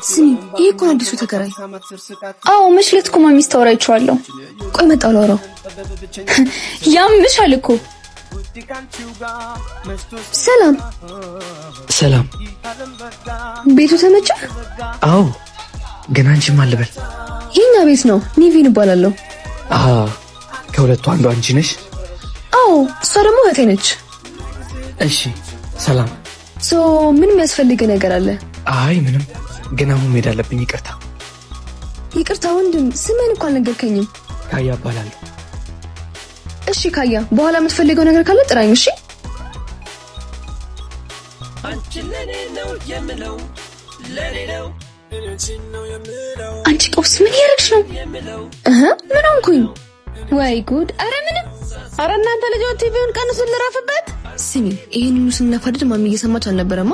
ስሚ ይሄ እኮ አዲሱ ተከራይ። አዎ መሽለት እኮ ማሚስ ታወራይቻለሁ። ቆይ መጣሁ ላውራው። ያምሻል እኮ። ሰላም ሰላም። ቤቱ ተመቸ? አዎ ግን አንቺ ማን ልበል? የኛ ቤት ነው። ኒቪን እባላለሁ። ከሁለቱ አንዱ አንቺ ነሽ? አዎ እሷ ደግሞ እህቴ ነች። እሺ ሰላም። ምን የሚያስፈልግ ነገር አለ? አይ ምንም፣ ግን አሁን መሄድ አለብኝ። ይቅርታ። ይቅርታ ወንድም፣ ስምህን እኮ አልነገርከኝም። ካያ እባላለሁ። እሺ ካያ፣ በኋላ የምትፈልገው ነገር ካለ ጥራኝ። እሺ አንቺ ጦስ ምን ያደርግሽ ነው? ምን ሆንኩኝ? ወይ ጉድ! አረ ምንም። አረ እናንተ ልጆች ቲቪውን ቀንሱን ልረፍበት። ስሚ ይሄን ሁሉ ስናፋድድ ማሚ እየሰማች አልነበረማ?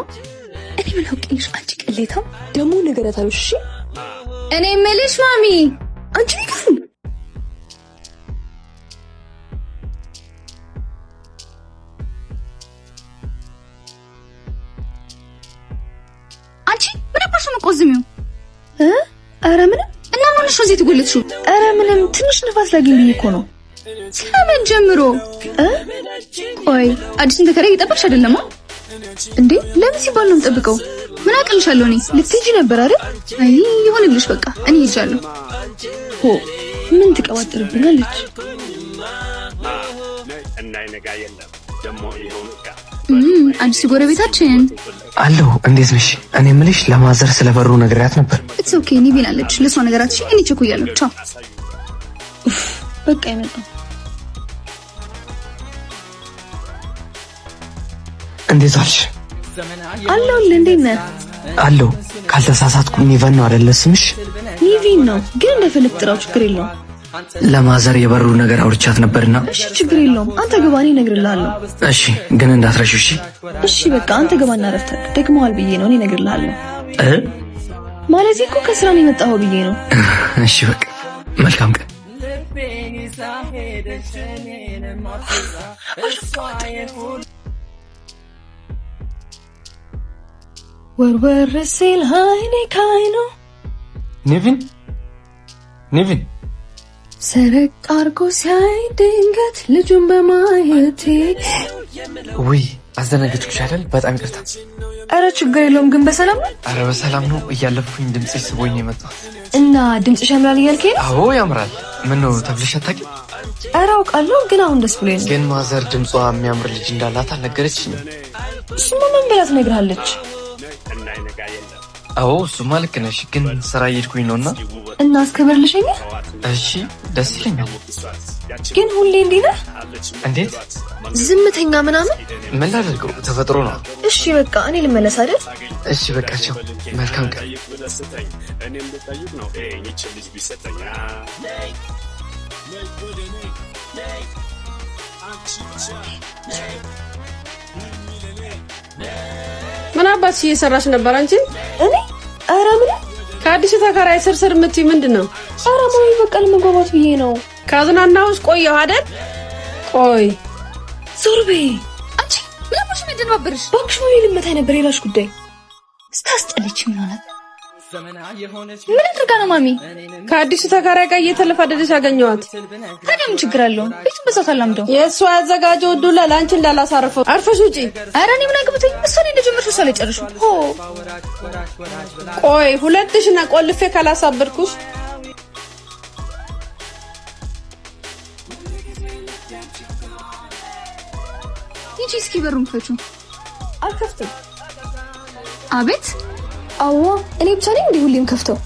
እኔ ምን አውቄሽ? አንቺ ቅሌታው ደግሞ ነገራታለሽ። እሺ እኔ የምልሽ ማሚ አንቺ ልጅ አንቺ ምን አባሽ ነው ቆዝሚው? አረ ምንም። እና ምን ሆነሽ እዚህ ትጎልልሽው? አረ ምንም፣ ትንሽ ንፋስ ላግኝ ብዬሽ እኮ ነው። ከምን ጀምሮ? ቆይ አዲስን ተከራይ እየጠበቅሽ አይደለም እንዴ? ለምን ሲባል ነው የምጠብቀው? ምን አቅልሻለሁ? እኔ ልትሄጂ ነበር አይደል? አይ ይሁንልሽ፣ በቃ እኔ ሄጃለሁ። ምን ትቀባጥርብኛለች? አዲስ ጎረቤታችን አለው። እንዴት ነሽ? እኔ የምልሽ ለማዘር ስለበሩ ነግሬያት ነበር። ኢትስ ኦኬ ኒ ቢላለች። ለሷ ነገራት። እሺ እኔ ቸኩያለሁ። ቻው። በቃ ይመጣ። እንዴት ዋልሽ? አለው። እንዴት ነህ? አለው። ካልተሳሳትኩ ኒቨን ነው አይደል ስምሽ? ኒቪን ነው፣ ግን እንደፈለክ ጥራው፣ ችግር የለውም። ለማዘር የበሩ ነገር አውርቻት ነበርና። እሺ ችግር የለውም። አንተ ገባ፣ እኔ እነግርልሃለሁ። እሺ ግን እንዳትረሺው። እሺ እሺ በቃ አንተ ገባና ረፍተህ ደግመዋል ብዬ ነው፣ እኔ እነግርልሃለሁ። ማለት እኮ ከስራ ነው የመጣኸው ብዬ ነው። እሺ በቃ መልካም ቀን። ወርወር ሲል አይኔ ካይኑ ኒቪን ሰረቅ አርጎ ሲያይ ድንገት ልጁን በማየቴ። ውይ አስደነገጥኩሽ አይደል? በጣም ይቅርታ። አረ ችግር የለውም። ግን በሰላም ነው? አረ በሰላም ነው። እያለፍኩኝ ድምፅሽ ስቦኝ የመጣሁት እና ድምፅሽ ያምራል እያልከኝ ነው? አዎ ያምራል። ምን ነው ተብለሽ አታውቂም? አረ አውቃለሁ፣ ግን አሁን ደስ ብሎኝ ነው። ግን ማዘር ድምጿ የሚያምር ልጅ እንዳላት አልነገረችኝም። እሱማ ምን ብላ ትነግርሃለች? አዎ እሱማ ልክ ነሽ፣ ግን ስራ እየሄድኩኝ ነውና እና አስከብር ልሸኝ። እሺ ደስ ይለኛል። ግን ሁሌ እንዲህ ነህ? እንዴት ዝምተኛ ምናምን? ምን ላድርገው፣ ተፈጥሮ ነው። እሺ በቃ እኔ ልመለስ አይደል? እሺ በቃቸው። መልካም ቀን። ምን አባትሽ እየሰራሽ ነበር አንቺ? እኔ ኧረ ምን ከአዲስ ተከራይ ስርስር የምትይ ምንድን ነው? ኧረ ማሚ በቃ ለመግባባት ብዬ ነው። ካዝናናውስ ቆየሁ አይደል? ቆይ ዞር በይ አንቺ። ምን አባትሽ ምንድነውብርሽ? እባክሽ ማሚ ልመታኝ ነበር። የላሽ ጉዳይ ስታስጠልች ምን ሆነ? ምን አድርጋ ነው ማሚ? ከአዲሱ ተከራይ ጋር እየተለፋደደች አገኘኋት። ታዲያ ምን ችግር አለው? ቤቱን በዛው ታላምደው። የእሷ ያዘጋጀው ዱላ ለአንቺ እንዳላሳርፈው። አርፈሽ ውጪ። ኧረ እኔ ምን አግብቶኝ? እሷ ላይ እንደጀመርሽ እሷ ላይ ጨርሹ። ቆይ ሁለትሽና ቆልፌ ካላሳበድኩሽ ይቺ እስኪ በሩን ፈቹ። አልከፍትም። አቤት። አዎ እኔ ብቻ ነኝ እንዴ ሁሌም ከፍተው?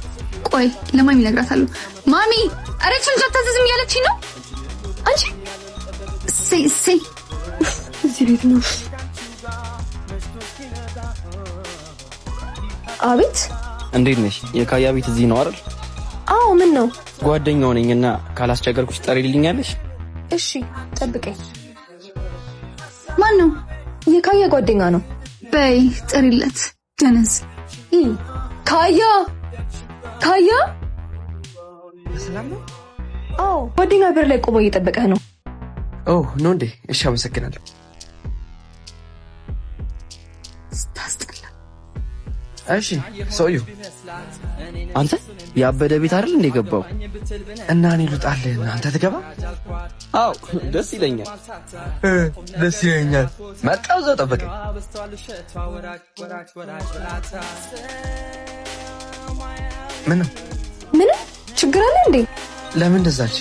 ቆይ ለማሚ እነግራታለሁ። ማሚ አረችን አታዘዝም ያለችኝ ነው። አንቺ እሰይ እዚህ ቤት ነው። አቤት እንዴት ነሽ? የካያ ቤት እዚህ ነው አይደል? አዎ ምን ነው? ጓደኛው ነኝና ካላስቸገርኩሽ ጠሪልኛለሽ? እሺ ጠብቀኝ። ማን ነው? የካያ ጓደኛ ነው። በይ ጥሪለት። ደነዝ ካያ ሰላም ነው? አዎ ጓደኛ በር ላይ ቆሞ እየጠበቀህ ነው። ኦ ነው እንዴ? እሺ አመሰግናለሁ። እሺ ሰውዬው አንተ ያበደ ቤት አይደል እንደ ገባው እና እኔ ልውጣልህ አንተ ትገባ? አዎ ደስ ይለኛል። ደስ ይለኛል። መጣው ዘው ጠበቀኝ። ምንም ችግር አለ እንዴ? ለምን እንደዛች?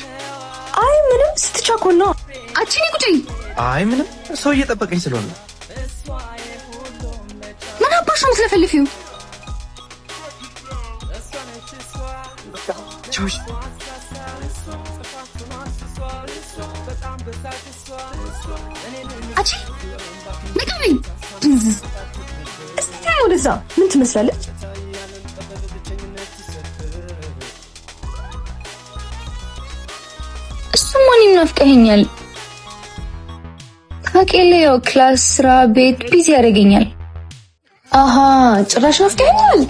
አይ ምንም ስትቻኮል ነው። አቺኒ ቁጪ። አይ ምንም ሰው እየጠበቀኝ ስለሆነ። ምን አባሽ ነው ስለፈልፊው? ቻውሽ አቺ ንገሪ። እስቲ ወደዛ ምን ትመስላለች? እሱማን ይናፍቀኛል። ታውቂያለሽ ያው ክላስ፣ ስራ፣ ቤት ቢዚ ያደርገኛል። አሃ ጭራሽ ናፍቀኛል።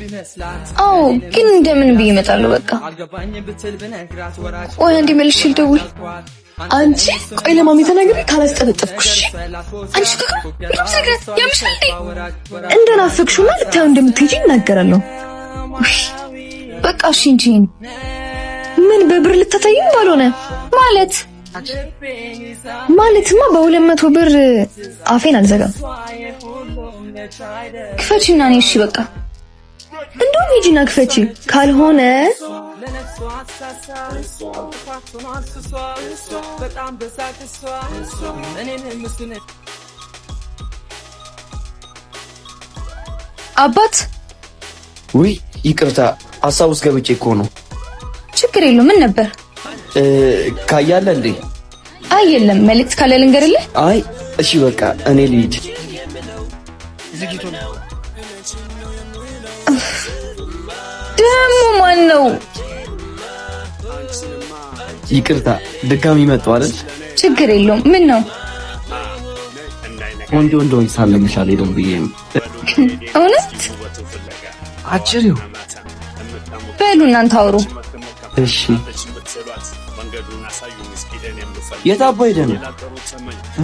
አዎ ግን እንደምን ብዬ እመጣለሁ። በቃ ቆይ አንዴ መልሼ ልደውል። አንቺ ቆይ ለማሚ ተናግሬ ካላስጠነጠፍኩሽ አንቺ ከከ ያምሻል እንደናፈቅሽውና ልታዩ እንደምትሄጂ እናገራለሁ። በቃ እሺ እንጂ ምን በብር ልታታይም ባልሆነ ማለትማ በ200 ብር አፌን አልዘጋም። ክፈቺና ነኝ። እሺ በቃ እንደውም ሂጂና ክፈቺ። ካልሆነ አባት ውይ ይቅርታ ሐሳብ ውስጥ ገብቼ እኮ ነው። ችግር የለውም። ምን ነበር? ካያለ እንዴ? አይ የለም። መልእክት ካለ ልንገርልህ? አይ እሺ በቃ እኔ ልሂድ። ደግሞ ማን ነው? ይቅርታ ድጋሚ መጣሁ አይደል? ችግር የለውም። ምን ነው? ቆንጆ እንደሆነ ሳለምሻል ሄደው ብዬ ነው። እውነት? አጭሪው በሉ እናንተ አውሩ። እሺ የታባ ሄደህ ነው?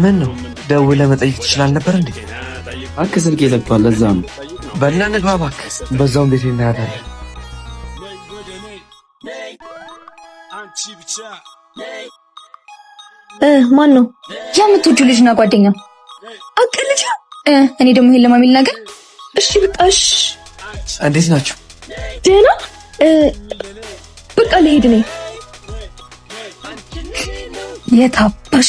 ምን ነው ደውለህ መጠየቅ ትችላለህ ነበር እንዴ? እባክህ ስልክ የዘግቷል ለዛ ነው። በልና ንግባ እባክህ። በዛውም ቤት እናያታለን። ማን ነው? የምትወጂው ልጅና ጓደኛው አቀልጃ። እኔ ደግሞ ይሄን ለማሚል ነገር። እሺ በቃ እሺ። እንዴት ናችሁ? ደህና። በቃ ልሄድ ነኝ። የታባሽ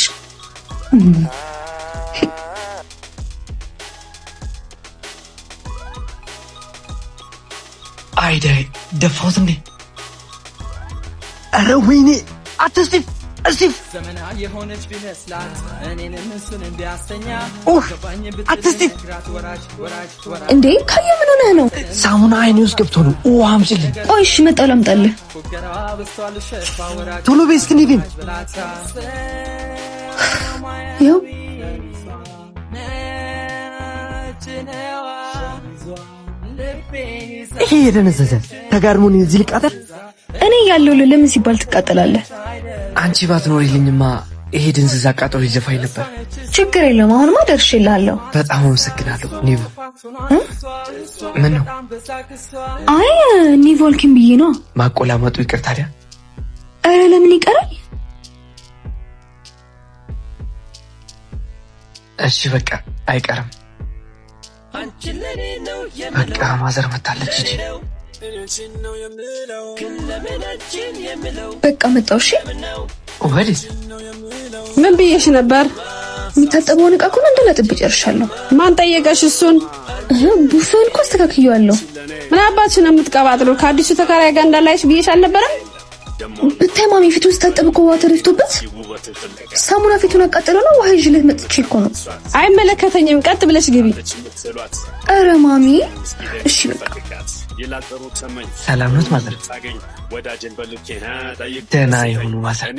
አይዳይ ደፋሁት እንዴ? ኧረ ወይኔ አትስቲፍ እስቲፍ አትስቲፍ እንዴ ካየ ምን ሆነህ ነው? ሳሙና አይኔ ውስጥ ገብቶ ነው። ውሃ አምጪልኝ። ቆይ እሺ መጣሁ ላምጣልህ። ቶሎ በይ ስቲቭን። ይኸው ይሄ የደነዘዘ ተጋድሞን እዚህ ልቃጠል? እኔ ያለው ለምን ሲባል ትቃጠላለህ? አንቺ ባትኖሪልኝማ ይሄ ድንዝዝ አቃጥሎ ይዘፋኝ ነበር። ችግር የለውም። አሁንማ ደርሼልሃለሁ። በጣም አመሰግናለሁ ኒቮ። ምን ነው? አይ ኒቮልኪን ብዬ ነው። ማቆላመጡ ይቅር ታዲያ። ኧረ ለምን ይቀራል? እሺ በቃ አይቀርም። በቃ ማዘር መታለች እንጂ በቃ መጣሁ። እሺ ወዴት? ምን ብዬሽ ነበር? የሚታጠበውን ዕቃ እኮ እንደላጥብ ጨርሻለሁ። ማን ጠየቀሽ እሱን? ቡፌውን እኮ አስተካክዬዋለሁ። ምን አባትሽ ነው የምትቀባጥለው? ከአዲሱ ተከራይ ጋር እንዳላይሽ ብዬሽ አልነበረም? ብታይ ማሚ ፊቱን ስታጠብ እኮ ዋተር ይፍቶበት ሳሙና ፊቱን አቃጥሎ ነው። ውሃ ይዤለት መጥቼ እኮ ነው። አይመለከተኝም። ቀጥ ብለሽ ግቢ። ኧረ ማሚ እሺ በቃ ሰላም ነው ማዘር? ደህና የሆኑ ማዘር